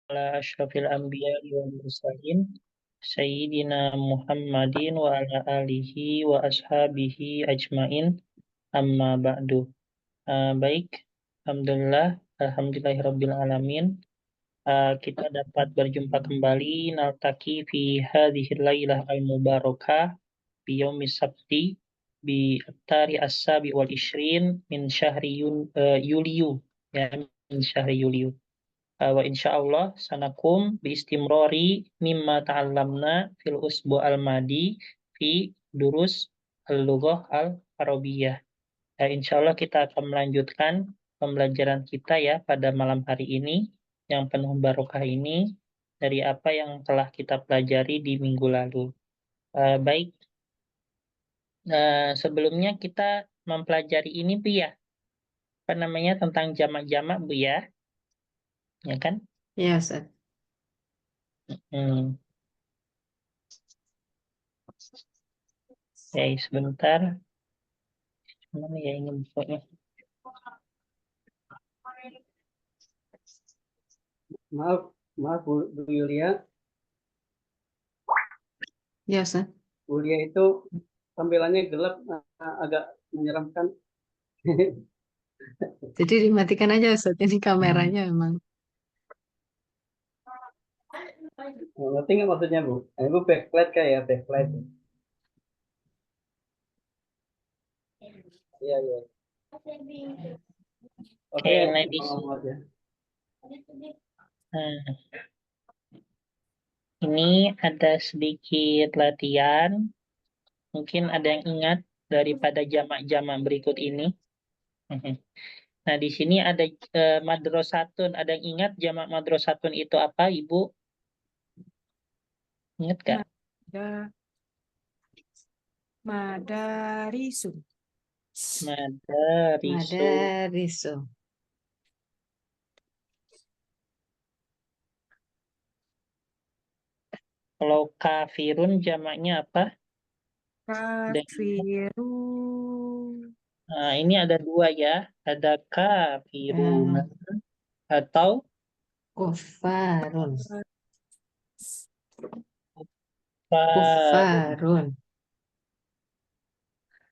ala asyrafil anbiya'i wal mursalin Sayyidina Muhammadin wa ala alihi wa ashabihi ajmain amma ba'du. Baik, Alhamdulillahirabbil alamin. Kita dapat berjumpa kembali naltaki fi hadhil lailah al-mubarakah bi yaumis sabti bi tari as-sabi wal ishrin min syahri Yuliu, ya, min syahri Yuliu. Wa insyaallah sanakum bi istimrari mimma ta'allamna fil usbu' al-madi fi durus al-lughah al-arabiyyah. Insyaallah kita akan melanjutkan pembelajaran kita ya pada malam hari ini yang penuh barokah ini dari apa yang telah kita pelajari di minggu lalu. Baik, sebelumnya kita mempelajari ini Bu ya, apa namanya, tentang jamak-jamak Bu ya kan? Ya, Ustaz. Hmm. Ya, sebentar. Mana ya ini bukunya? Maaf Bu Yulia. Ya, Ustaz. Bu Yulia itu tampilannya gelap, agak menyeramkan. Jadi dimatikan aja, Ustaz. Ini kameranya memang. Ngerti nggak maksudnya Bu? Ini Bu backlight kayak backlight. Iya, iya. Oke, ladies. aja. Ini ada sedikit latihan. Mungkin ada yang ingat daripada jamak-jamak berikut ini. Nah, di sini ada madrosatun. Ada yang ingat jamak madrosatun itu apa, Ibu? Ingat gak? Madarisu. Madarisu. Madarisu. Kalau kafirun jamaknya apa? Kafiru. Nah, ini ada dua ya. Ada kafiruna atau Kufarun. farun. Kufarun.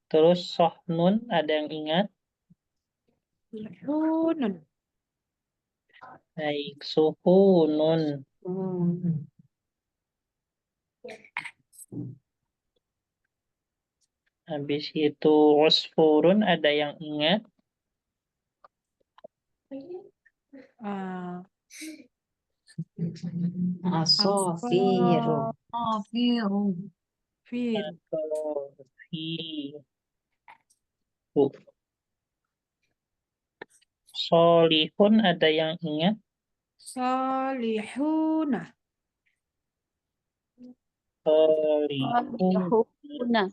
Terus sohnun, ada yang ingat? Hunun. Baik, suhunun. Habis itu usfurun, ada yang ingat? Asofiru. Fir. Atau solihun, ada yang ingat? Salihuna. Solihun.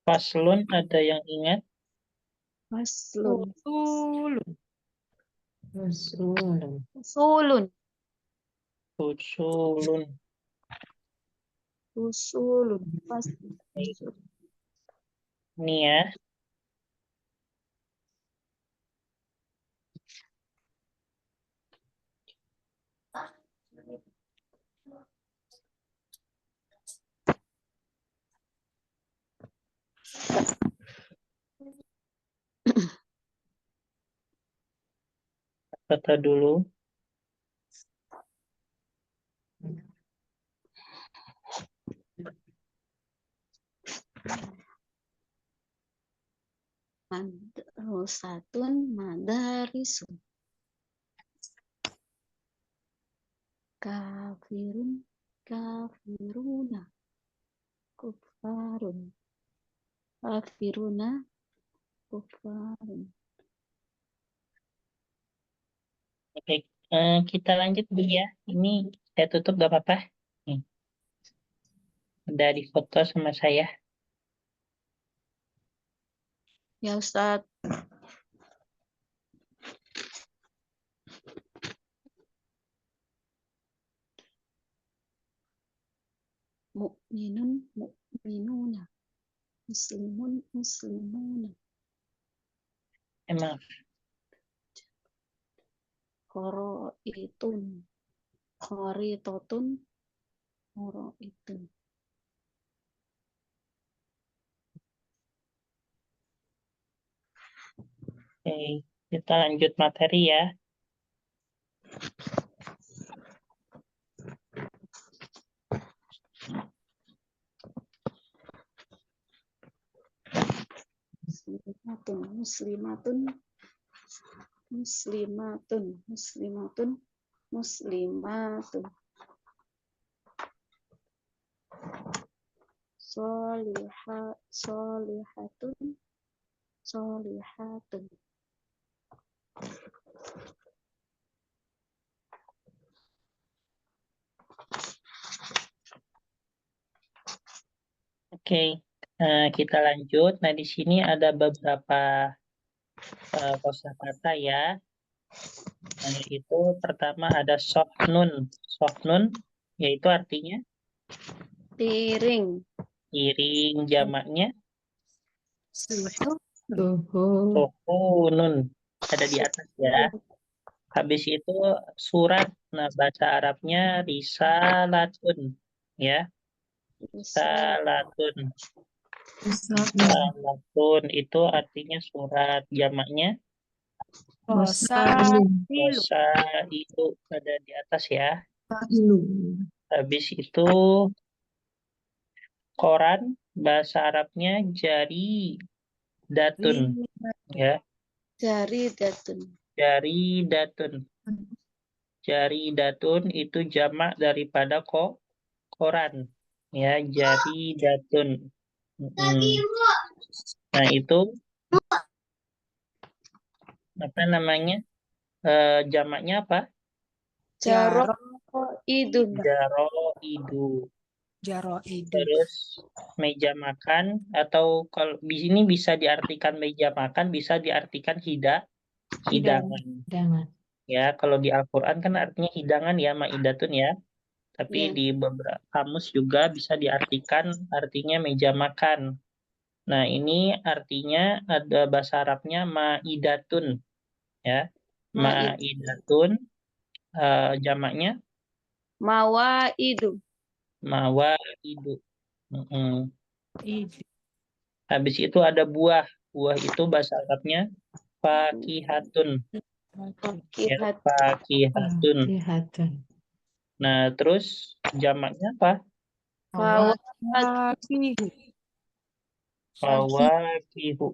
Faslun, ada yang ingat? Faslun. Usulun. Usulun. Usulun. Usulun. Usulun. Faslun. Ini ya. Kata dulu. Madrasatun madarisun. Kafirun. Kafiruna. Kufarun. Kafiruna. Kufarun. Oke, kita lanjut Bu ya. Ini saya tutup gak apa-apa. Udah di foto sama saya. Ya Ustadz. Mu'minun, mu'minuna. Muslimun, muslimuna. Maaf. Qoro'itun. Qoritotun. Qoro'itun. Oke, kita lanjut materi ya. Muslimatun. Muslimatun. Muslimatun. Muslimatun. Muslimatun. Solihatun. Solihatun. Oke, kita lanjut. Nah, di sini ada beberapa kosakata ya. Nah, itu pertama ada sohnun. Sohnun yaitu artinya Piring. piring, jamaknya Suhu. Suhu. sohunun, ada di atas ya. Habis itu surat. Nah, bahasa Arabnya risalatun ya. Risalatun. Risalatun itu artinya surat, jamaknya Wasailu. itu ada di atas ya. Wasailu. Habis itu koran, bahasa Arabnya jari datun ya. Jari datun. Jari datun. Jari datun itu jamak daripada koran ya, jari datun. Nah, itu apa namanya? Jamaknya apa? Jaro idun. Jaroidu. Jaroidu. Terus meja makan, atau kalau di sini bisa diartikan meja makan, bisa diartikan hidangan. Hidangan. Ya, kalau di Al-Quran kan artinya hidangan ya, maidatun ya. Tapi Ya. di beberapa kamus juga bisa diartikan artinya meja makan. Nah, ini artinya ada bahasa Arabnya maidatun ya. Maidatun jamaknya Mawaidu. mawaidu. Mm-mm. Idu. Habis itu ada buah. Buah itu bahasa Arabnya fakihatun. Ya, Fakihat. fakihatun. Fakihatun. Nah, terus jamaknya apa? Fawakihu. Fawakihu.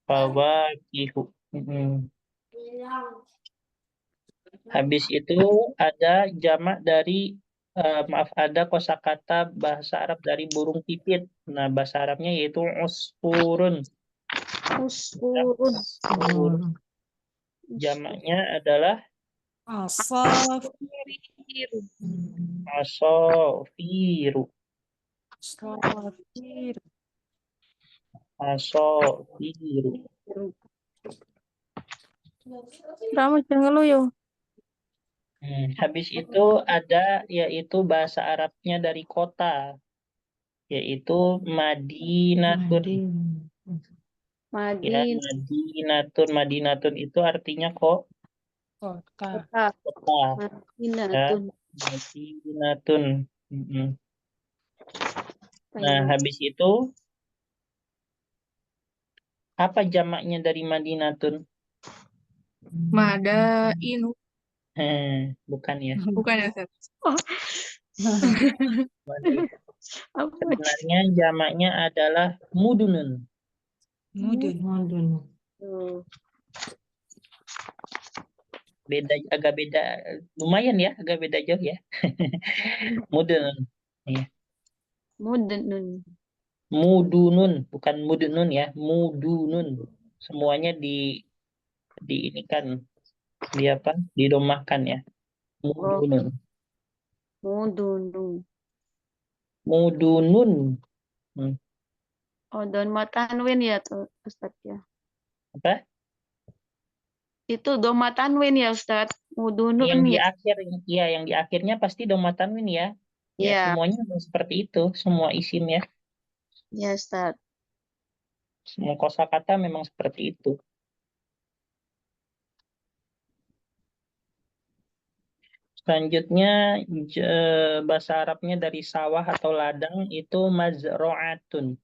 Fawakihu. Habis itu ada jamak dari maaf, ada kosakata bahasa Arab dari burung pipit. Nah, bahasa Arabnya yaitu usfurun. Usfurun. Usfur. Jamaknya adalah Asafiru. asofiru. Asofiru. Kamu jangan ngeluh. Habis itu ada yaitu bahasa Arabnya dari kota, yaitu Madinatun. Ya, Madin. Madinatun. Madinatun itu artinya kota. Kota. Kota. Ya, Madinatun. Madinatun. Nah, habis itu apa jamaknya dari Madinatun? Madainu. Bukan ya. Bukan ya, Ustaz? Apa? Sebenarnya jamaknya adalah mudunun. Mudun. Mudun. Tuh. Agak beda, lumayan ya, agak beda jauh ya. Mudunun. Ya. Mudunun. Mudunun, bukan mudunun ya, mudunun. Semuanya di ini kan, di apa? Didomahkan ya. Mudunun. Mudunun. Mudunun. Hmm. Oh, don matanwin ya tuh Ustaz ya. Apa? Itu doma tanwin ya Ustaz. Mudunun Yang di ya. akhir, ya, yang di akhirnya pasti doma tanwin ya. Ya, Ya, semuanya memang seperti itu, semua isim ya. ya Ustaz. Semua kosakata memang seperti itu. Selanjutnya bahasa Arabnya dari sawah atau ladang itu mazro'atun.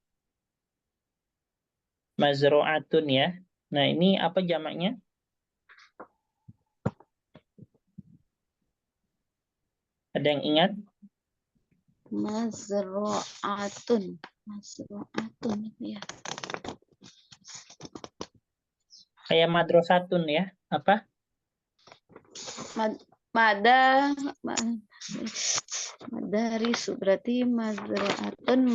Mazro'atun ya. Nah, ini apa jamaknya? Ada yang ingat? Mazro'atun. Mazro'atun ya. Kayak madrasatun ya. Apa? Mada madarisu berarti mazro'atun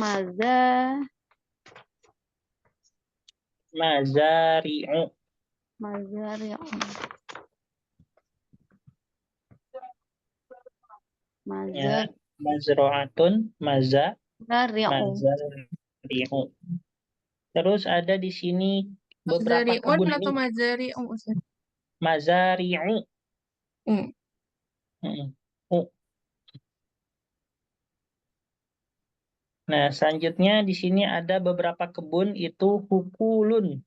Mazari'u. mazari'un. Ya. Mazro'atun. Mazari'un. Mazari'u. Terus ada di sini beberapa Mazari'un kebun atau ini. mazari'un, Ustaz? Mazari'u. Hmm. U. Nah, selanjutnya di sini ada beberapa kebun itu hukulun.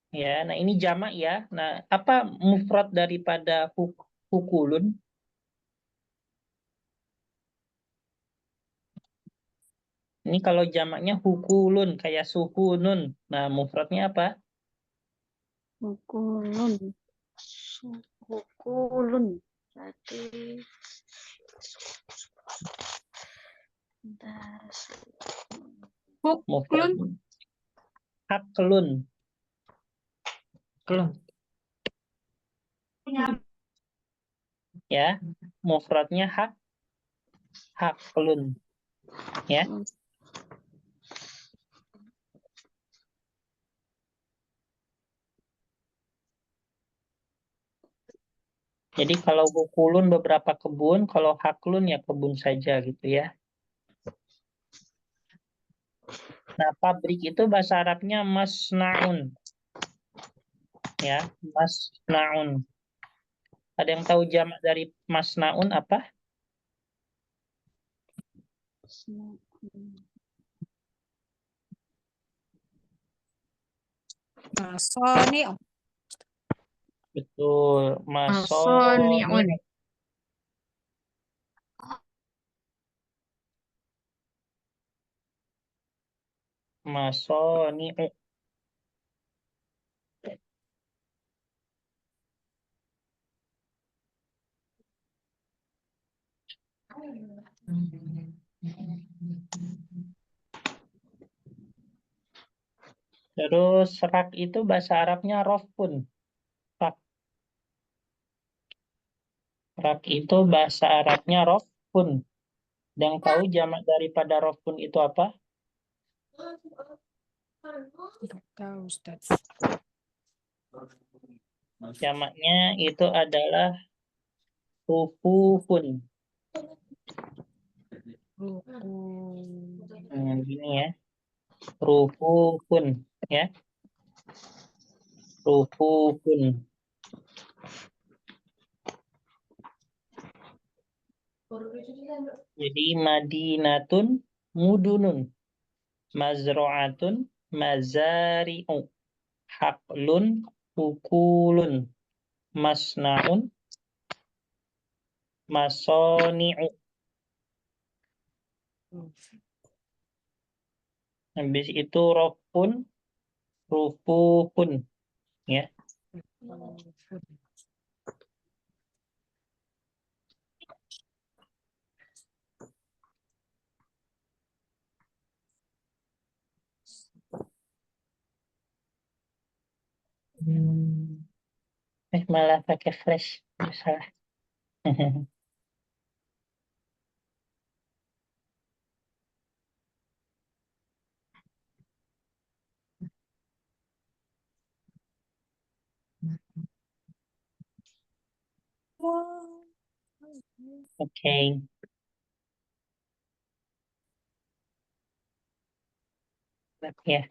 Ya, nah ini jamak ya. Nah, apa mufrad daripada hukulun? Ini kalau jamaknya hukulun kayak suhunun. Nah, mufradnya apa? Hukulun. Hukulun. Berarti bentar. Huklun. Mufradnya haklun. Ya, mufradnya haklun. Ya. Jadi kalau hukulun beberapa kebun, kalau haklun ya kebun saja gitu ya. Nah, pabrik itu bahasa Arabnya masnaun. Ya, masnaun. Ada yang tahu jamak dari masnaun apa? Masoni'un. Betul, Masoni'un. masoni'u. Terus rak itu bahasa Arabnya rofun. Rak, rak itu bahasa Arabnya rofun. Dan tahu jamak daripada rofun itu apa? Nggak tahu, Ustaz. Jamaknya itu adalah rufufun. Gini ya, rufufun ya, rufufun. Jadi madinatun mudunun, mazro'atun mazari'u, haklun hukulun, masnaun masoni'u. Habis itu rofun rufufun ya. Malah pakai flash. Salah. Oke. Ya.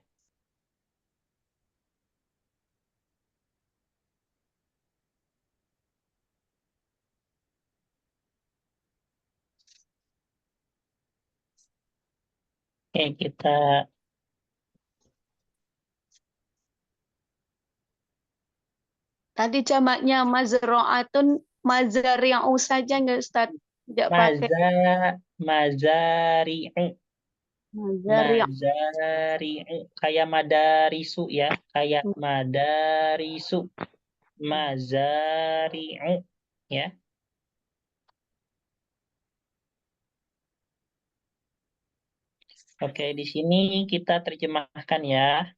Oke, kita Tadi jamaknya mazro'atun mazar yang u saja nggak Ustaz? Tidak pakai Mazari'u. mazar yang Mazari'u. Kayak madarisu ya. Kayak madarisu. Mazari'u. Ya. Oke, di sini kita terjemahkan ya.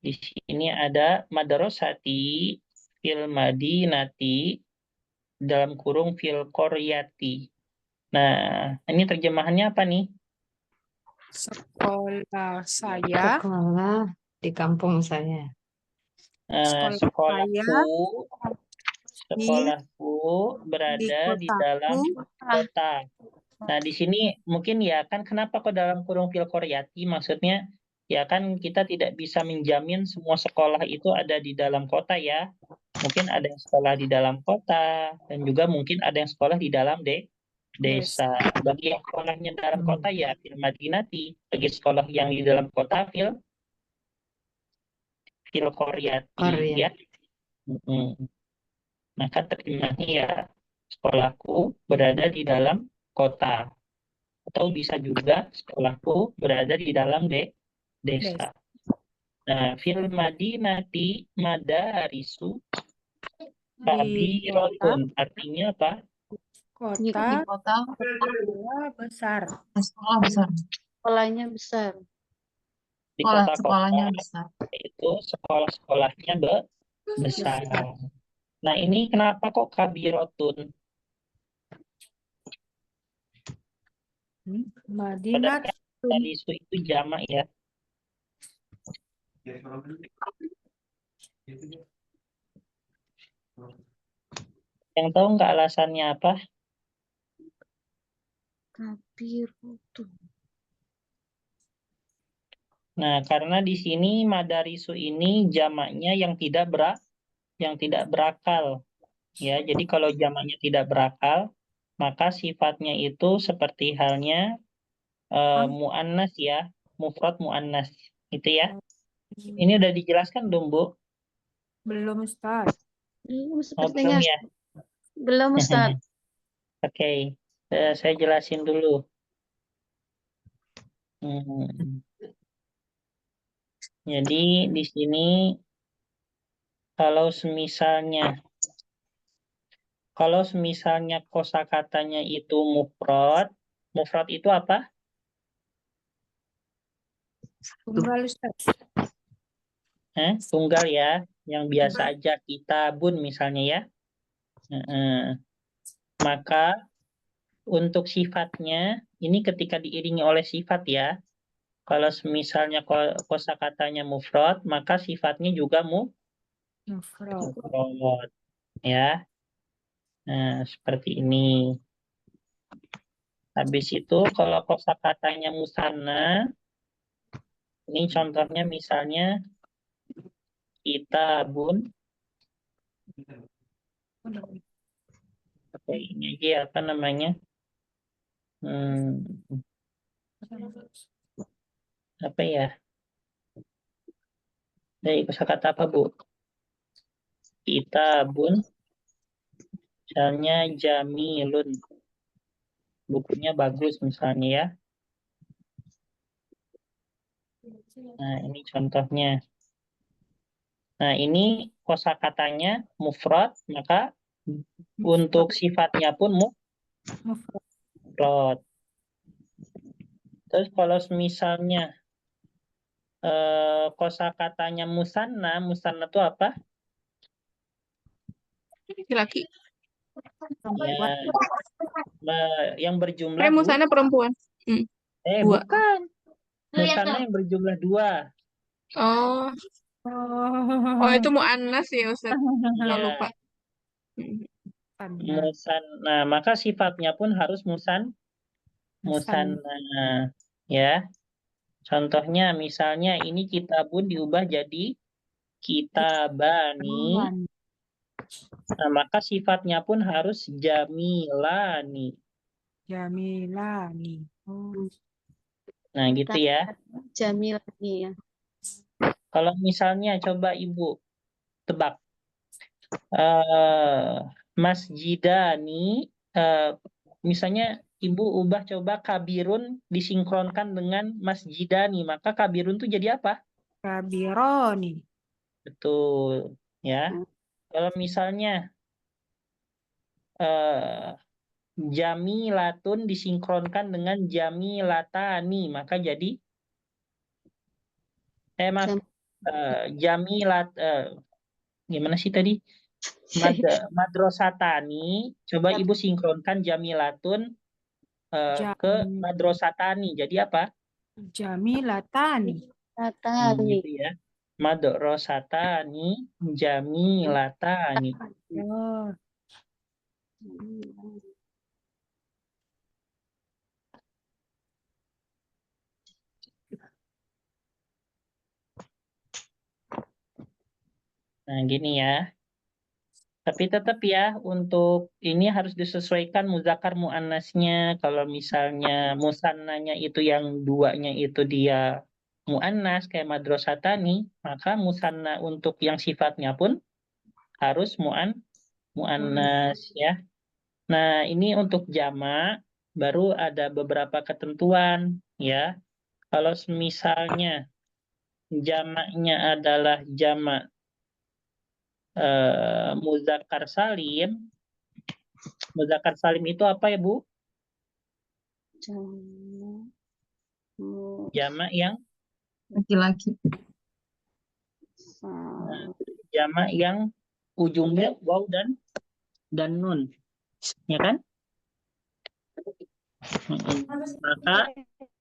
Di sini ada madrasati fil madinati dalam kurung fil qaryati. Nah, ini terjemahannya apa nih? Sekolah saya, Sekolah di kampung saya. sekolah saya Sekolahku di berada di dalam kotaku. kota. Nah, di sini mungkin ya kan kenapa kok dalam kurung fil qaryati? Maksudnya ya kan kita tidak bisa menjamin semua sekolah itu ada di dalam kota ya. Mungkin ada yang sekolah di dalam kota dan juga mungkin ada yang sekolah di dalam desa. Bagi yang sekolahnya dalam kota ya fil madinati. Bagi sekolah yang di dalam kota fil qaryati ya. Maka terjemahnya ya sekolahku berada di dalam kota. Atau bisa juga sekolahku berada di dalam desa. Nah, fil madinati madarisu Di kabirotun. Artinya apa? kota Kota sekolah besar. sekolah besar. sekolahnya besar. Di Sekolahnya kota-kota besar. itu sekolah-sekolahnya besar. Nah, ini kenapa kok kabirotun? Madinat Madarisu itu jamak ya. Yang tahu nggak alasannya apa? Kabirotun. Nah, karena di sini madarisu ini jamaknya yang tidak berakal. Ya, jadi kalau jamaknya tidak berakal, maka sifatnya itu seperti halnya muannas ya, mufrad muannas. Itu ya. Ini udah dijelaskan belum, Bu? belum Ustaz. Belum Oh, sepertinya. belum ya. Belum Ustaz. Oke, saya jelasin dulu. Jadi di sini kalau semisalnya kosakatanya itu mufrad itu apa? Tunggal Ustaz. Tunggal ya, yang biasa aja kitabun misalnya ya. Maka untuk sifatnya ini ketika diiringi oleh sifat ya. Kalau misalnya kosakatanya mufrad, maka sifatnya juga Mufrad. mufrad ya. Nah, seperti ini. Habis itu kalau kosakatanya musanna, ini contohnya misalnya kitabun. Oke, ini aja apa namanya? Apa ya? Dari kosakata apa, Bu? Kitabun. Misalnya jamilun. Bukunya bagus misalnya ya. Nah, ini contohnya. Nah, ini kosakatanya mufrad, maka untuk sifatnya pun mufrad. Terus kalau misalnya kosakatanya musanna itu apa? Laki-laki. Ya, yang berjumlah Musanna perempuan. Dua. Bukan. Musanna yang berjumlah 2. Oh, itu muannas ya Ustaz. Iya. Lupa. Nah, maka sifatnya pun harus musanna ya. Contohnya misalnya ini kitabun diubah jadi kitabani. Nah, maka sifatnya pun harus jamilani. Jamilani. Nah, gitu ya. Jamilani ya. Kalau misalnya coba Ibu tebak. Masjidani, misalnya Ibu ubah coba kabirun disinkronkan dengan masjidani, maka kabirun itu jadi apa? Kabironi. Betul, ya. Kalau misalnya jamilatun disinkronkan dengan jamilatani, maka jadi maaf, jamilat gimana sih tadi? Madrosatani, coba Ibu sinkronkan jamilatun ke madrosatani, jadi apa? Jamilatani. Gitu ya. Madrosatani, jamilatani. Oh, Nah, gini ya. Tapi tetap ya, untuk ini harus disesuaikan muzakkar muannasnya. Kalau misalnya musannanya itu yang duanya itu dia muannas kayak madrosatani, maka musanna untuk yang sifatnya pun harus muannas ya. Nah, ini untuk jamak baru ada beberapa ketentuan ya. Kalau misalnya jamaknya adalah jamak muzakkar salim. Muzakkar salim itu apa ya, Bu? Jamak yang Laki-laki. jamak yang ujungnya waw dan nun. Ya kan? Maka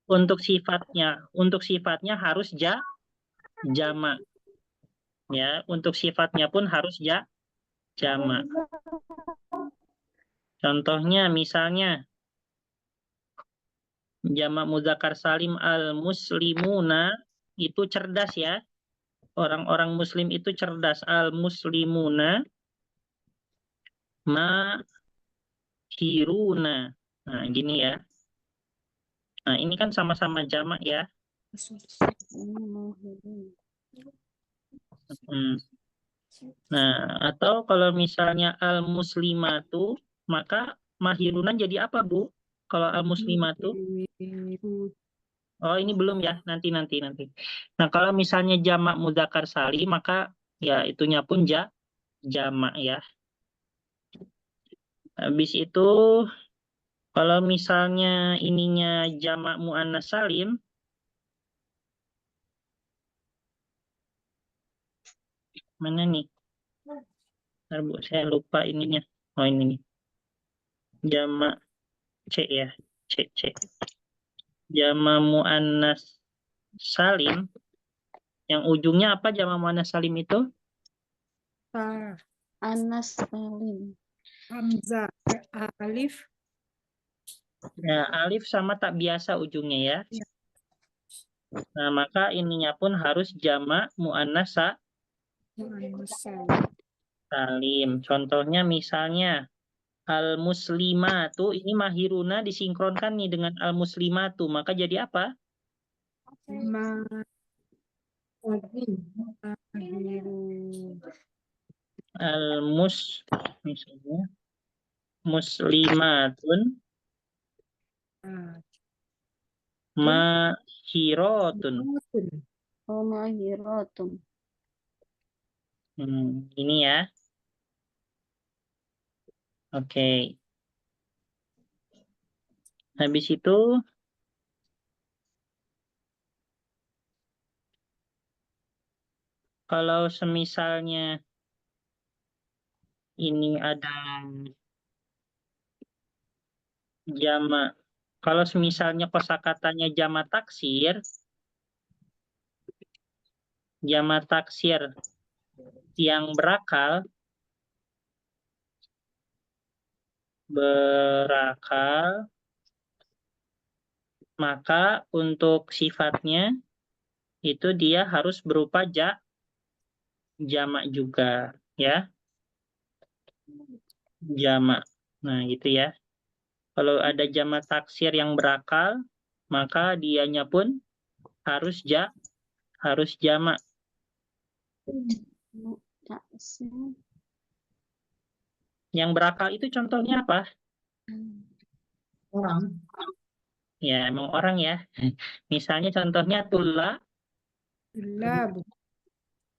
untuk sifatnya harus jamak. Ya, untuk sifatnya pun harus jamak. Contohnya misalnya jamak muzakkar salim al-muslimuna itu cerdas ya. Orang-orang muslim itu cerdas. Al-muslimuna mahiruna. Nah, gini ya. Nah, ini kan sama-sama jamak ya. Nah, atau kalau misalnya al-muslimatu, maka mahiruna jadi apa, Bu? Kalau al-muslimatu? Oh, ini belum ya, nanti. Nah, kalau misalnya jamak mudzakkar salim, maka ya itunya pun jamak ya. Habis itu kalau misalnya ininya jamak muannas salim, mana nih? Bentar, Bu, saya lupa ininya. Oh, ini nih. Jamak C ya, C. Jamak muannas salim yang ujungnya apa jamak muannas salim itu? Anas salim. Hamzah. Alif. Nah, alif sama tak biasa ujungnya ya. Nah, maka ininya pun harus jamak muannas salim. Contohnya misalnya al-muslimatu, ini mahiruna disinkronkan nih dengan al-muslimatu, maka jadi apa? Misalnya muslimatun mahirotun. Oh, mahiratun. Ini ya. Oke. Habis itu kalau semisalnya ini ada jamak, kalau semisalnya kosakatanya jamak taksir yang berakal, maka untuk sifatnya itu dia harus berupa jamak juga ya, jamak. Nah, gitu ya. Kalau ada jamak taksir yang berakal, maka dianya pun harus jamak. Yang berakal itu contohnya apa? Orang. Ya, emang orang ya. Misalnya contohnya Tulab.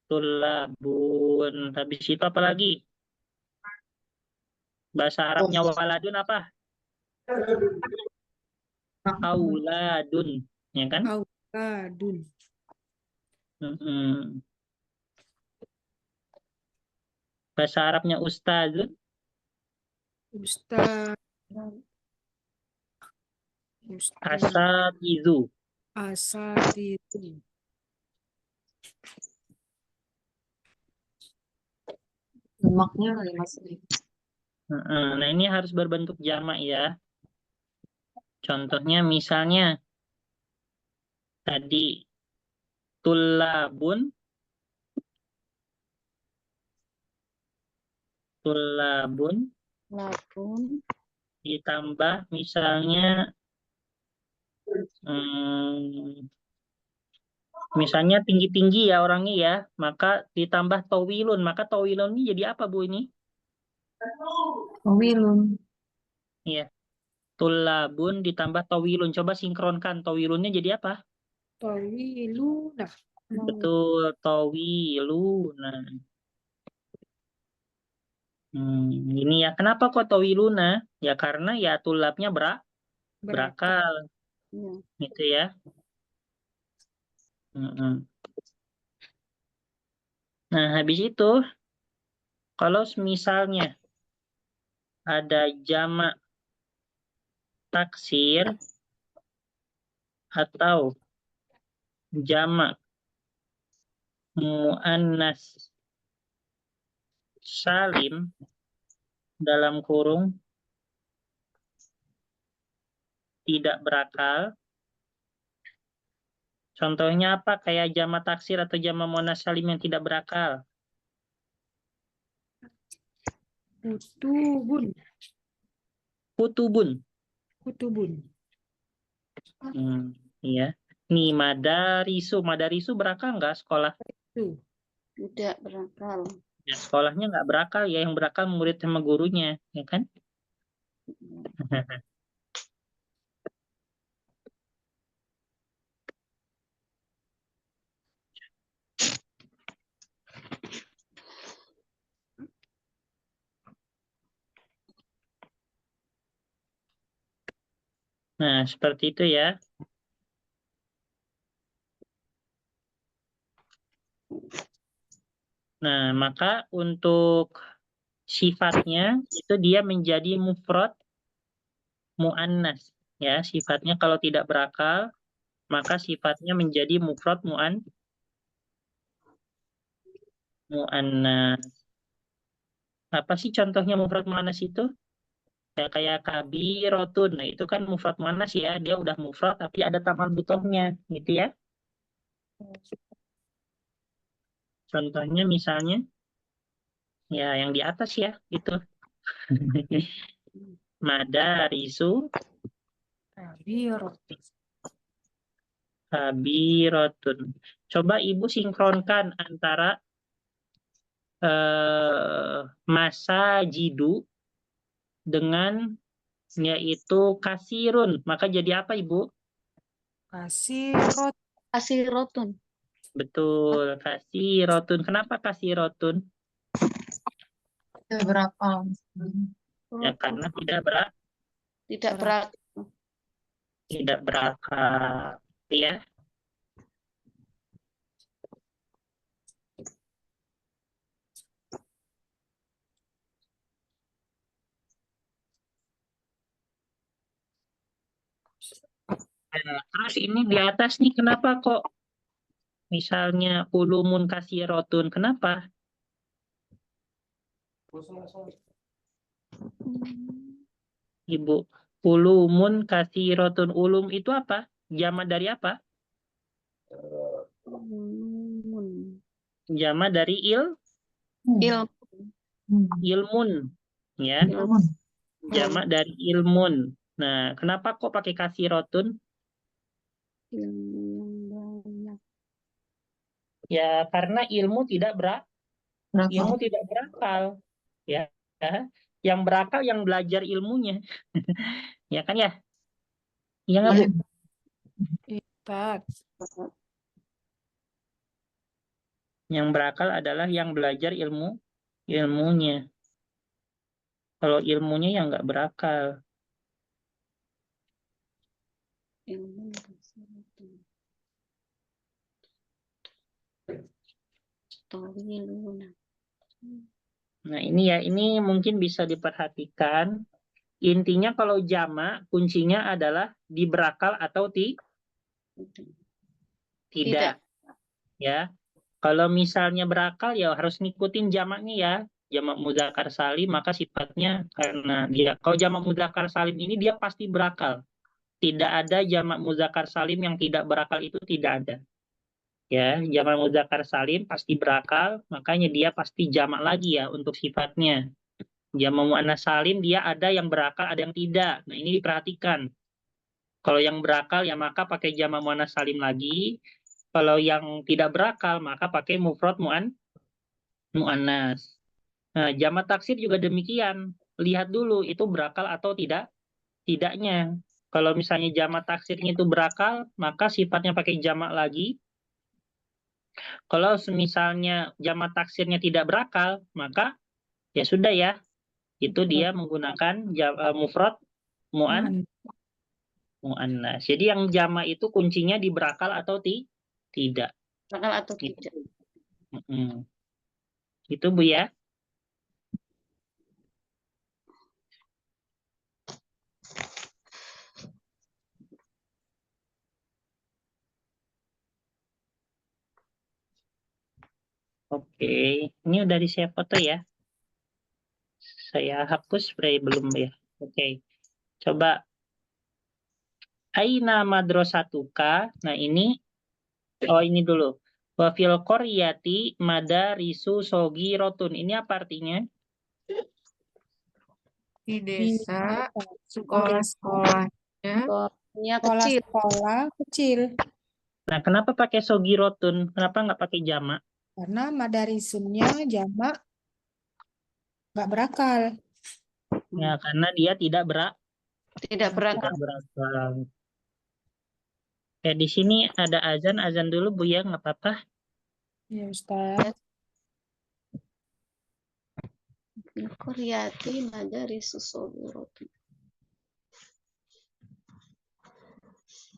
tulabun. Habis itu apa lagi? Bahasa Arabnya waladun apa? Auladun. Ya kan? Auladun. Mm-mm. Bahasa Arabnya ustadzun. Ustaz. Ustaz. Asatizu. Asatidu. Lemaknya kali Mas. Nah, ini harus berbentuk jamak ya. Contohnya misalnya tadi tulabun, Labun. ditambah misalnya hmm, misalnya tinggi-tinggi ya orangnya ya, maka ditambah towilun, maka towilun ini jadi apa Bu ini? Wilun. Iya, tulabun ditambah towilun. Coba sinkronkan towilunnya jadi apa? Tawiluna. Betul, towiluna. Ini ya, kenapa kok towiluna? Ya karena ya tulabnya berakal, Ya. gitu ya. Mm-mm. Nah, habis itu, kalau misalnya ada jamak taksir atau jamak muannas salim dalam kurung tidak berakal. Contohnya apa? Kayak jamak taksir atau jamak muannas salim yang tidak berakal. Kutubun. Kutubun. Kutubun. Iya. Nih, madarisu berakal nggak sekolah? Tuh. Tidak berakal. Ya, sekolahnya nggak berakal ya, yang berakal murid sama gurunya, ya kan? Nah, seperti itu ya. Nah, maka untuk sifatnya itu dia menjadi mufrad muannas ya. Sifatnya kalau tidak berakal, maka sifatnya menjadi mufrad muannas. Apa sih contohnya mufrad muannas itu? Ya, kayak kabirotun. Nah, itu kan mufrad muannas ya. Dia udah mufrad tapi ada tambahan butohnya, gitu ya. Contohnya misalnya ya yang di atas ya, itu. Madarisu kabirotun. Coba Ibu sinkronkan antara masa jidu dengan yaitu kasirun. Maka jadi apa Ibu? Kasirot. Kasirotun. Betul, kasirotun. Kenapa kasirotun? Tidak berakal. Ya karena Tidak berakal. tidak berakal. Ya. Nah, terus ini di atas nih kenapa kok misalnya ulumun kasirotun? Kenapa? Ibu, ulumun kasirotun. Ulum itu apa? Jamak dari apa? Jamak dari Ilmu. ilmun. Ya, Ilmu. jamak dari ilmun. Nah, kenapa kok pakai kasirotun? Ilmu yang banyak. Ya, karena ilmu tidak berakal. Berakal. Ilmu tidak berakal. Ya. Yang berakal yang belajar ilmunya. Ya kan ya? Iya nggak, Bu? Ustaz. Yang berakal adalah yang belajar ilmunya. Kalau ilmunya yang nggak berakal. Nah, ini mungkin bisa diperhatikan. Intinya kalau jamak kuncinya adalah di berakal atau tidak. Ya. Kalau misalnya berakal ya harus ngikutin jamaknya ya. Jamak mudzakkar salim maka sifatnya karena dia kalau jamak mudzakkar salim ini dia pasti berakal. Tidak ada jamak mudzakkar salim yang tidak berakal, itu tidak ada. Ya, jamak mudzakkar salim pasti berakal, makanya dia pasti jamak lagi ya untuk sifatnya. Jamak muannats salim dia ada yang berakal, ada yang tidak. Nah, ini diperhatikan. Kalau yang berakal ya maka pakai jamak muannats salim lagi. Kalau yang tidak berakal maka pakai mufrad muannas. Nah, jamak taksir juga demikian. Lihat dulu itu berakal atau tidaknya. Kalau misalnya jamak taksirnya itu berakal, maka sifatnya pakai jamak lagi. Kalau misalnya jamak taksirnya tidak berakal, maka ya sudah ya. Itu dia menggunakan mufrad muannas. Jadi yang jamak itu kuncinya di berakal atau tidak. Berakal atau tidak. Itu Bu ya. Oke, ini udah di saya foto ya. Saya hapus belum ya. Oke, coba Aina madrasatuka. Nah ini dulu. Wafil koryati madarisu rotun. Ini apa artinya? Di desa sekolah-sekolahnya Kecil. Sekolah kecil. Nah, kenapa pakai rotun? Kenapa nggak pakai jamak? Karena madarisunnya jamak nggak berakal. Ya, karena dia tidak Tidak berakal. berakal. Di sini ada azan dulu Bu ya, nggak apa-apa. Ya Ustaz. Koryati madarisu rotun.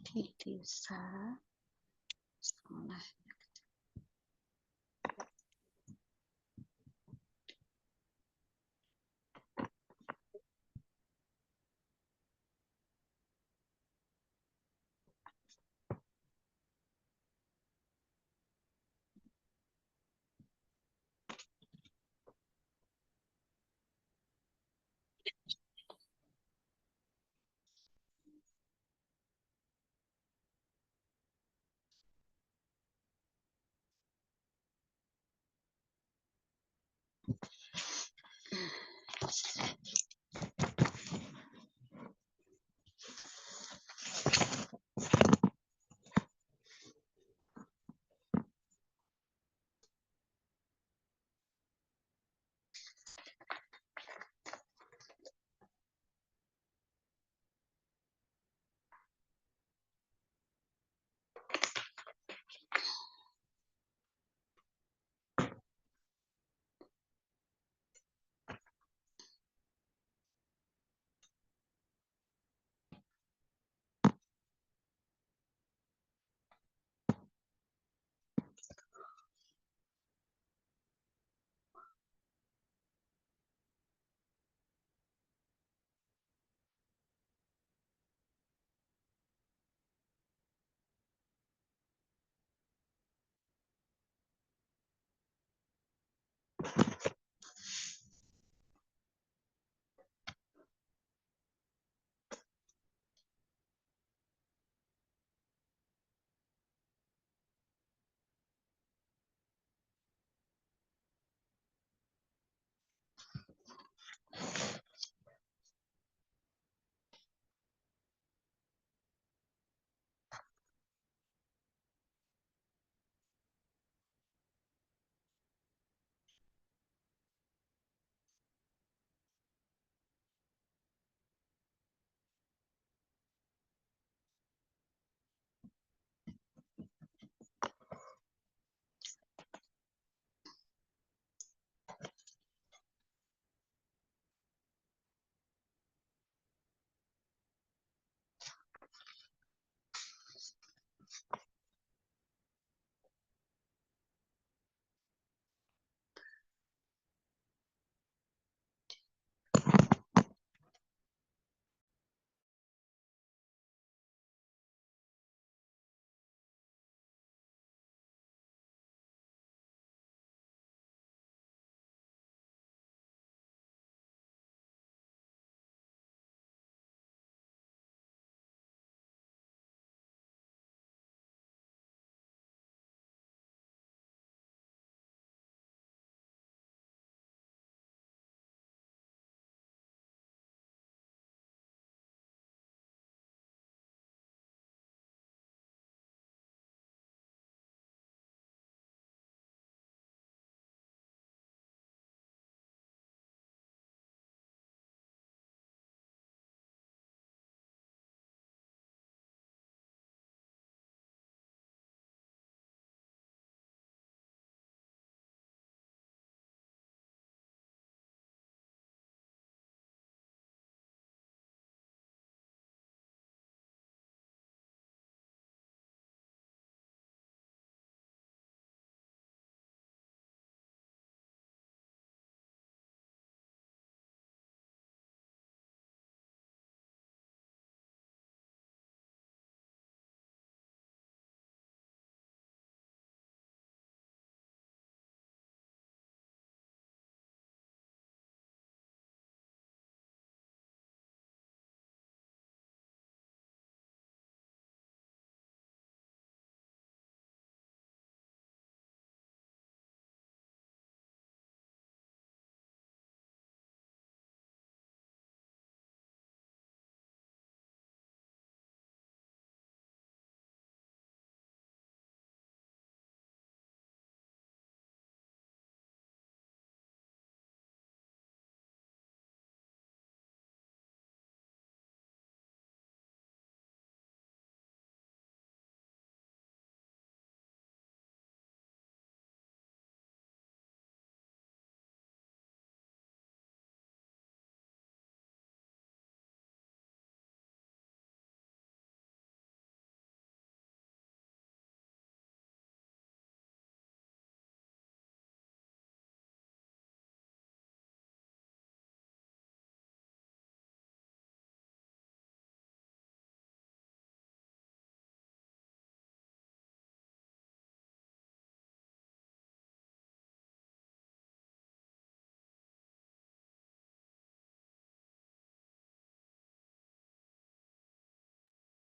Di desa sekolah.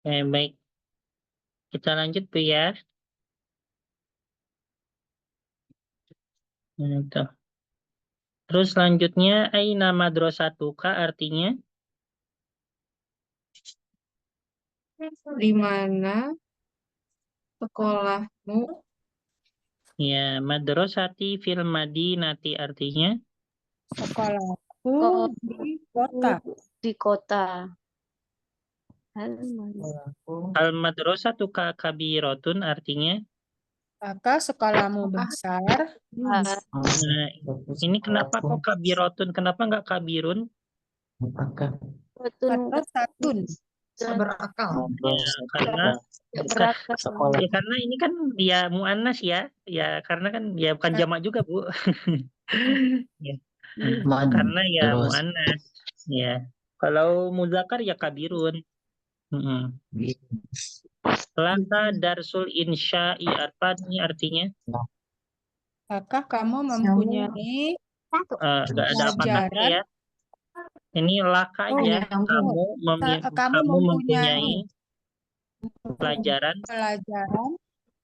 Baik. Kita lanjut Bu ya. Itu. Terus selanjutnya aina madrasatuka artinya Di mana sekolahmu? ya madrasati fil madinati artinya Sekolahku Oh, di kota. di kota. al madrasatuka kabirotun artinya Maka sekolahmu besar. nah, ini kenapa kok kabirotun kenapa nggak kabirun Madrasatun. Berakal. ya karena Berakal. ya karena ini kan dia muannas ya karena kan ya bukan jamak juga Bu ya, karena ya muannas ya kalau muzakkar ya kabirun. Laka darsul insya'i apa ini artinya Apakah kamu mempunyai nggak ada apakahnya pelajaran? ya ini laka Oh, aja nyambung. kamu kamu mempunyai mempunyai pelajaran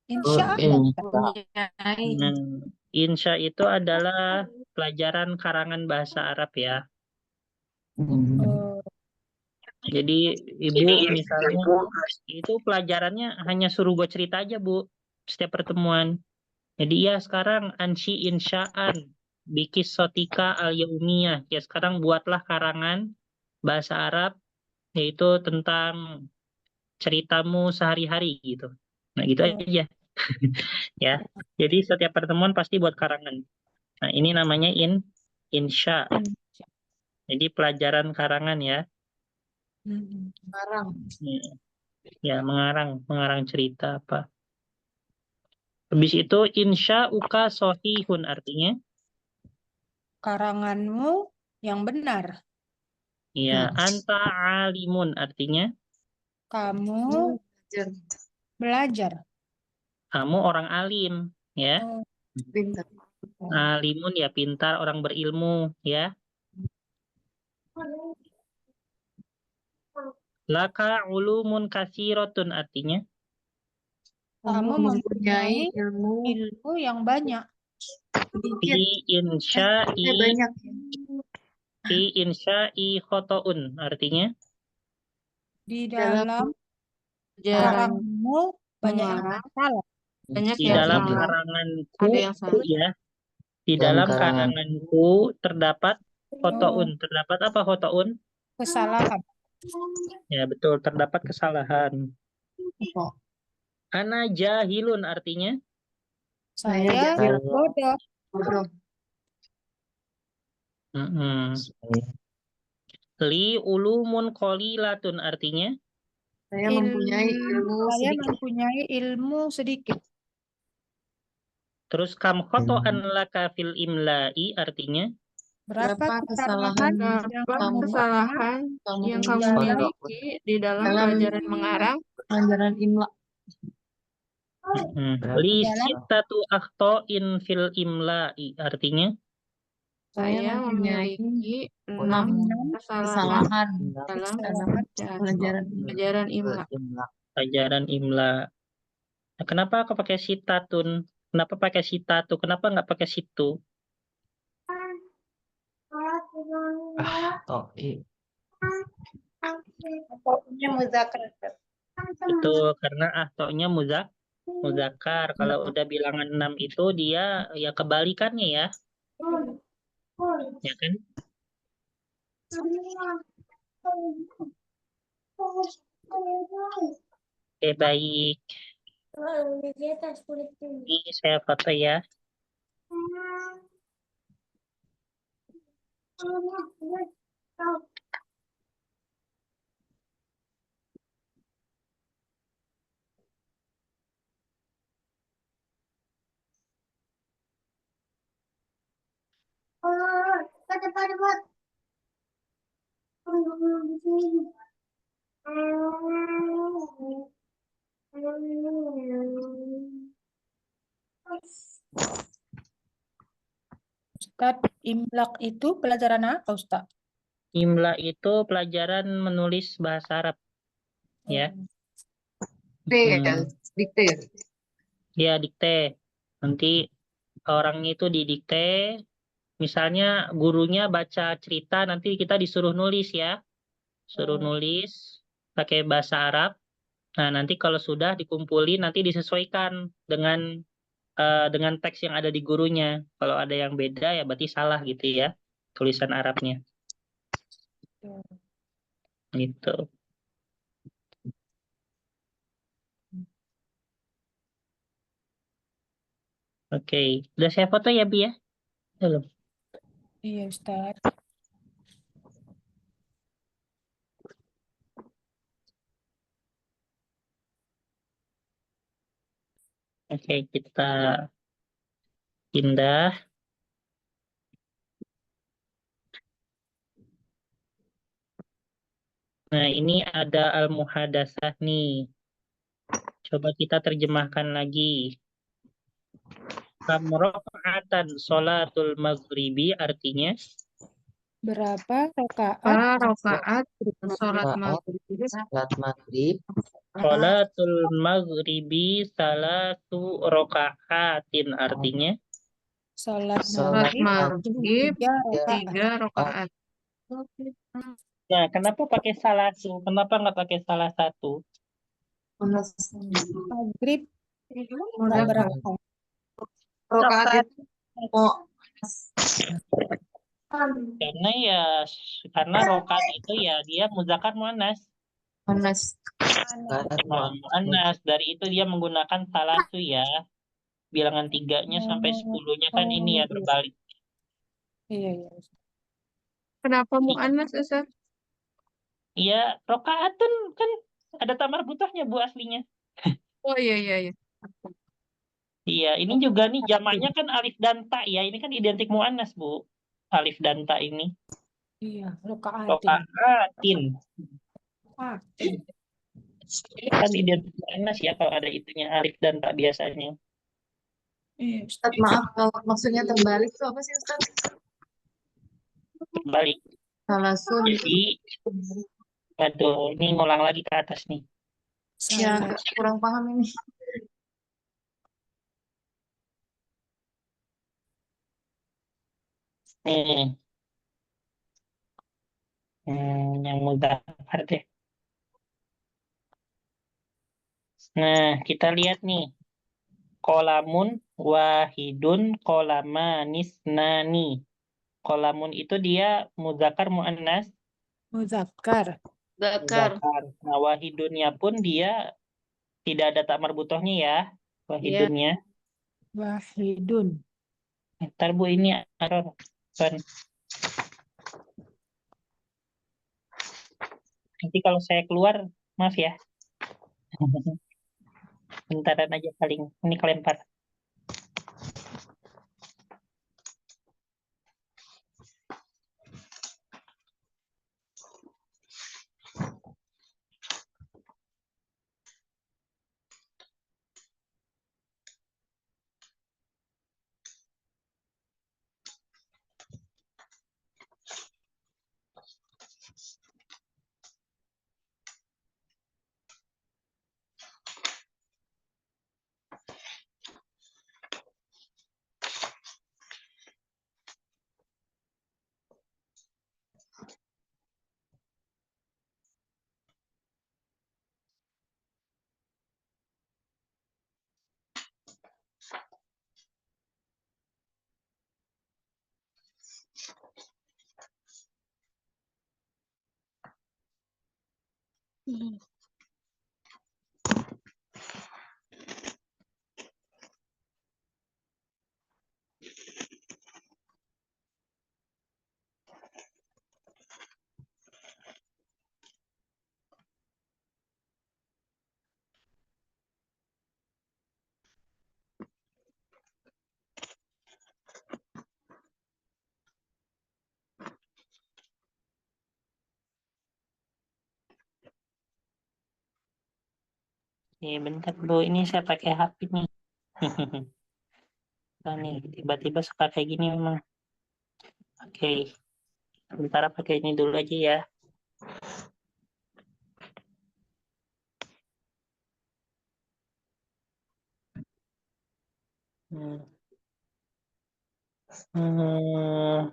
insya Allah. Mempunyai. insya itu adalah pelajaran karangan bahasa Arab ya. Oh, Jadi ibu misalnya itu pelajarannya hanya suruh buat cerita aja Bu setiap pertemuan. Jadi ya sekarang ansi insya'an bikis sotika al yaumiyah ya sekarang buatlah karangan bahasa Arab yaitu tentang ceritamu sehari-hari gitu. Nah gitu aja ya. Jadi setiap pertemuan pasti buat karangan. Nah ini namanya insya. Jadi pelajaran karangan ya. Sekarang. Ya mengarang cerita apa. Habis itu insya uka sohihun artinya karanganmu yang benar. ya anta alimun artinya Kamu Belajar. belajar. kamu orang alim ya. Oh, Pintar. Alimun ya pintar orang berilmu ya. Laka ulumun kasirotun artinya kamu mempunyai ilmu ilmu yang banyak. sedikit. fi insya'i Banyak. fi insya'i khotoun artinya Di Dalam dalam Jarang karangmu banyak yang mengarang. salah. Banyak di yang dalam salah. karanganku Ada yang salah. ya di dalam karanganku terdapat khotoun terdapat apa khotoun Kesalahan. ya betul terdapat kesalahan. Ana jahilun artinya Saya bodoh. Bodoh. li ulumun qalilatun artinya Saya mempunyai ilmu Saya sedikit. mempunyai ilmu sedikit. terus kam khotoan laka fil imla'i artinya Berapa kesalahan yang Berapa kamu kesalahan yang kamu dalam miliki di dalam pelajaran mengarang? Pelajaran imla. li sittatu akhtoin fil imla'i artinya Saya memiliki 6 kesalahan dalam pelajaran imla. pelajaran imla. Nah, kenapa aku pakai sitatun kenapa pakai sitatu kenapa nggak pakai situ itu karena ahtonya muzakkar kalau udah bilangan 6 itu dia ya kebalikannya ya ya kan oke baik ini saya foto ya Ustadz, imlak itu pelajaran apa, Ustadz? imla itu pelajaran menulis bahasa Arab ya Dikte ya, Hmm, dikte ya. ya dikte. Nanti orangnya itu didikte. Misalnya gurunya baca cerita, nanti kita disuruh nulis ya. Suruh nulis pakai bahasa Arab. Nah, nanti kalau sudah dikumpulin, nanti disesuaikan dengan teks yang ada di gurunya. Kalau ada yang beda ya berarti salah gitu ya tulisan Arabnya. Gitu. Oke, udah saya foto ya Bi ya? Belum. Iya, Ustaz. Oke, kita pindah. Nah, ini ada al-muhadatsah nih. Coba kita terjemahkan lagi. Kam raka'atan sholatul maghribi artinya Berapa rakaat Para rakaat sholat Saat maghrib. salat maghrib sholatul maghribi salatu raka'atin artinya sholat Sholat maghrib? maghrib 3 rakaat. 3 rakaat. Nah, kenapa pakai salatu? Kenapa nggak pakai salah satu? Maghrib Udah berapa? Rokaat itu oh, Karena ya karena rokat itu ya dia muzakkar muannas. panas. salat Muannas dari itu dia menggunakan salatu ya. Bilangan tiganya sampai 10-nya kan ini ya berbalik. Iya, iya. Kenapa mu'annas, Ustaz? Iya, rokaatun kan ada tamar butuhnya Bu aslinya. Oh iya, iya, iya. Iya, ini juga nih jamaknya kan alif dan ta ya. Ini kan identik muannas Bu. Alif dan ta ini. Iya, rakaatin. Rokaatin. Ah, Kan identik muannas ya kalau ada itunya alif dan ta biasanya. iya, Ustaz, maaf kalau maksudnya terbalik itu apa sih Ustaz? Terbalik. Salasun. Jadi, aduh, ini ngulang lagi ke atas nih. Ya, salah. agak kurang paham ini. Nih, yang mudzakkar deh. Nah, kita lihat nih. Kolamun wahidun kolamanisnani. Kolamun itu dia mudzakkar muannas Muzakkar. Zakar. mudzakkar. Nah, wahidunnya pun dia tidak ada tak marbutohnya ya. Wahidunnya. Wahidun. Ntar Bu ini error. Kan. Nanti kalau saya keluar, maaf ya. Bentaran aja paling. Ini kelempar. Bentar Bu, ini saya pakai HP nih. Nah, nih, tiba-tiba suka kayak gini memang. Oke, sementara pakai ini dulu aja ya. Hmm. Hmm.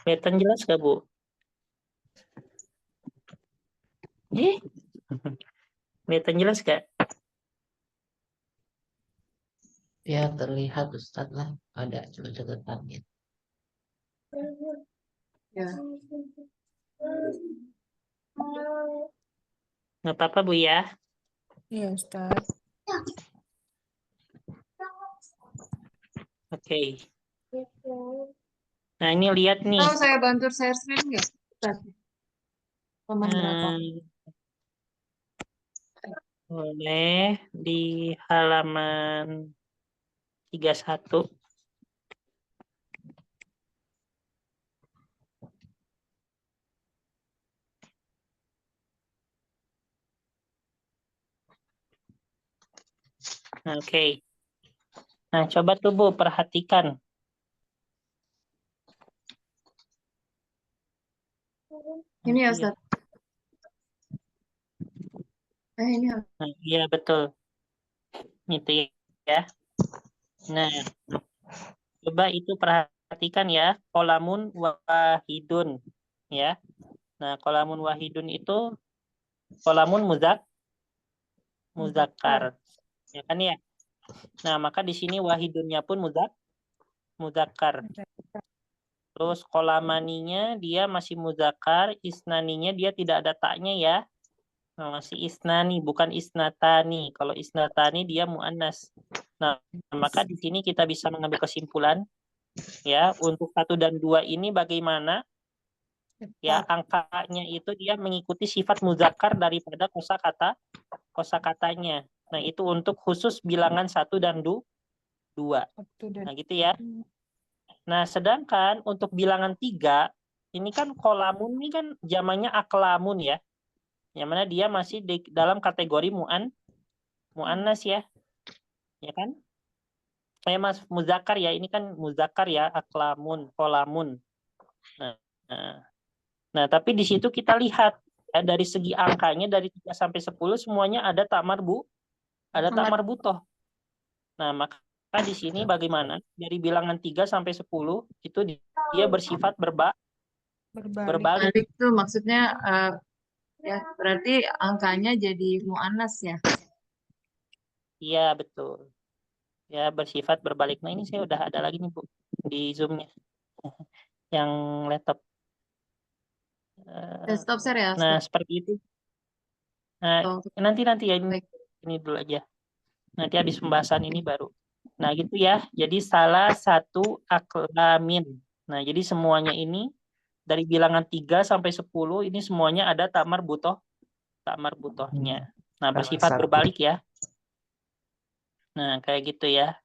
Kelihatan jelas gak, Bu? Kelihatan jelas gak? Ya terlihat Ustadz lah. Ada cuma catatannya. Ya. Nggak apa-apa, Bu ya. Iya, Ustaz. Oke. Nah, ini lihat nih. Kalau saya bantu share screen nggak? Ustaz? Halaman berapa? Boleh di halaman 31. Oke. Nah, coba tuh Bu, perhatikan. Ini ya, Iya. Ustaz. Ini ya. Nah, iya betul. Itu ya. Nah, coba itu perhatikan ya, kolamun wahidun ya. Nah, kolamun wahidun itu kolamun muzakkar. Ya kan ya? Nah, maka di sini wahidunnya pun muzakkar. Terus kolamaninya dia masih muzakkar, isnaninya dia tidak ada taknya ya. Nah, masih isnani, bukan isnatani. Kalau isnatani dia muannas. Nah, maka di sini kita bisa mengambil kesimpulan ya, untuk 1 dan 2 ini bagaimana? Ya, angkanya itu dia mengikuti sifat muzakkar daripada kosakatanya. Nah, itu untuk khusus bilangan 1 dan 2. Nah, gitu ya. Nah, sedangkan untuk bilangan 3, ini kan kolamun ini kan jamannya aklamun ya. Yang mana dia masih di dalam kategori muannas ya. Ya kan? Mas muzakkar ya, ini kan muzakkar ya, aklamun, kolamun. Nah, tapi di situ kita lihat ya, dari segi angkanya dari 3 sampai 10 semuanya ada tak marbutoh. Nah, maka di sini bagaimana? Dari bilangan 3 sampai 10 itu dia bersifat berbalik. Balik tuh maksudnya ya berarti angkanya jadi muannas ya. Iya, betul. Ya, bersifat berbalik. Nah, ini saya udah ada lagi nih, Bu, di Zoom-nya. Yang laptop. Desktop share ya. Nah, seperti itu. Nah, nanti ya ini dulu aja. Nanti habis pembahasan ini baru. Nah, gitu ya. Jadi salah satu aklamin. Nah, jadi semuanya ini dari bilangan 3 sampai 10 ini semuanya ada tak marbutohnya. Nah, bersifat berbalik ya. Nah, kayak gitu ya.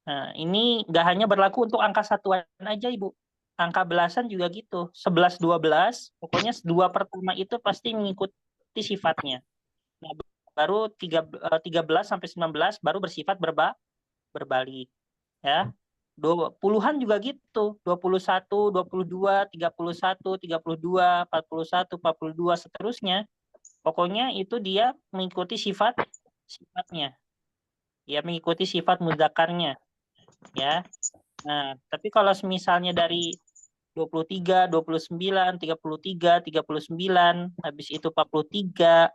Nah, ini nggak hanya berlaku untuk angka satuan aja, Ibu. Angka belasan juga gitu. 11, 12, pokoknya 2 pertama itu pasti mengikuti sifatnya. Nah, baru 13 sampai 19 baru bersifat berbalik. Ya. 20-an juga gitu. 21, 22, 31, 32, 41, 42 seterusnya. Pokoknya itu dia mengikuti sifatnya. Ya, mengikuti sifat mudzakarnya. Ya. Nah, tapi kalau misalnya dari 23, 29, 33, 39, habis itu 43,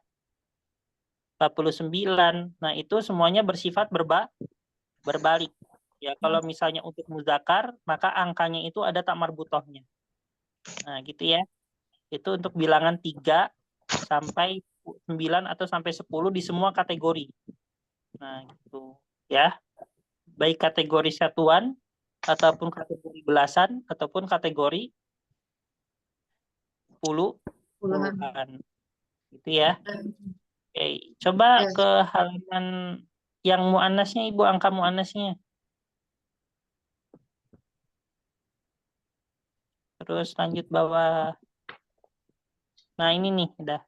49. Nah, itu semuanya bersifat berbalik. Ya, kalau misalnya untuk muzakkar, maka angkanya itu ada tak marbutohnya. Nah, gitu ya. Itu untuk bilangan 3 sampai 9 atau sampai 10 di semua kategori. Nah, gitu ya. Baik kategori satuan ataupun kategori belasan ataupun kategori puluhan. Gitu ya. Oke, coba ke halaman yang muannasnya, Ibu, angka muannasnya. Terus lanjut bawah. Nah, ini nih udah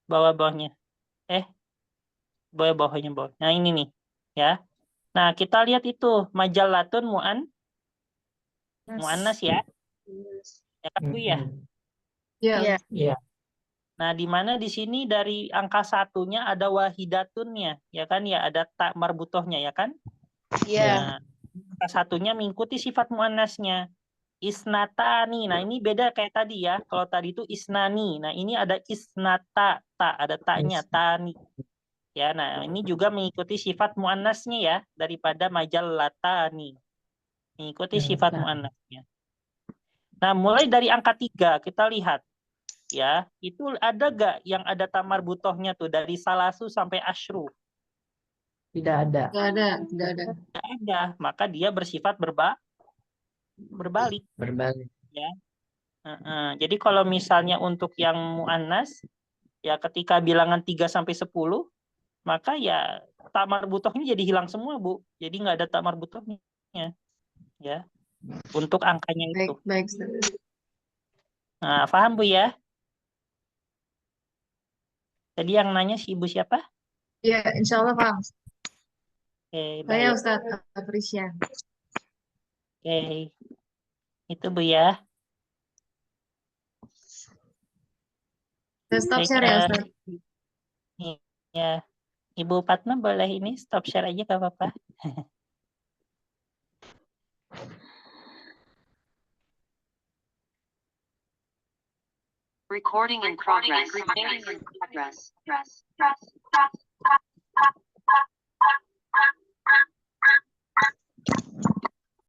bawah-bawahnya. Bawah-bawahnya bawah. Nah, ini nih ya. Nah, kita lihat itu majalatun muannas ya. Ya kan, Bu ya? Iya. Nah, di mana di sini dari angka 1-nya ada wahidatunnya, ya kan ya, ada tak marbutohnya ya kan? Ya. Nah, angka satunya mengikuti sifat muannasnya. Isnatani. Nah, ini beda kayak tadi ya. Kalau tadi itu isnani. Nah, ini ada isnata, ada taknya, tani. Ya, nah ini juga mengikuti sifat muannasnya ya daripada majallatani. Mengikuti sifat muannasnya. Nah, mulai dari angka 3 kita lihat ya, itu ada gak yang ada tamar butohnya tuh dari salasu sampai asyru? Tidak ada. Tidak ada, tidak ada. Tidak ada, maka dia bersifat berbalik Berbalik. ya. Jadi kalau misalnya untuk yang muannas ya ketika bilangan 3 sampai 10 maka ya tamar butohnya jadi hilang semua, Bu. Jadi nggak ada tamar butohnya ya untuk angkanya itu. Baik, Ustaz. Nah, paham Bu ya? Tadi yang nanya si Ibu siapa? Ya, insya Allah paham. Oke, Saya baik. Ustaz Aprisya. Oke. Itu Bu ya. Saya stop Baik, share ya Ustaz. ya. Ibu Fatma boleh ini stop share aja gak apa-apa. Recording in progress. Recording in progress.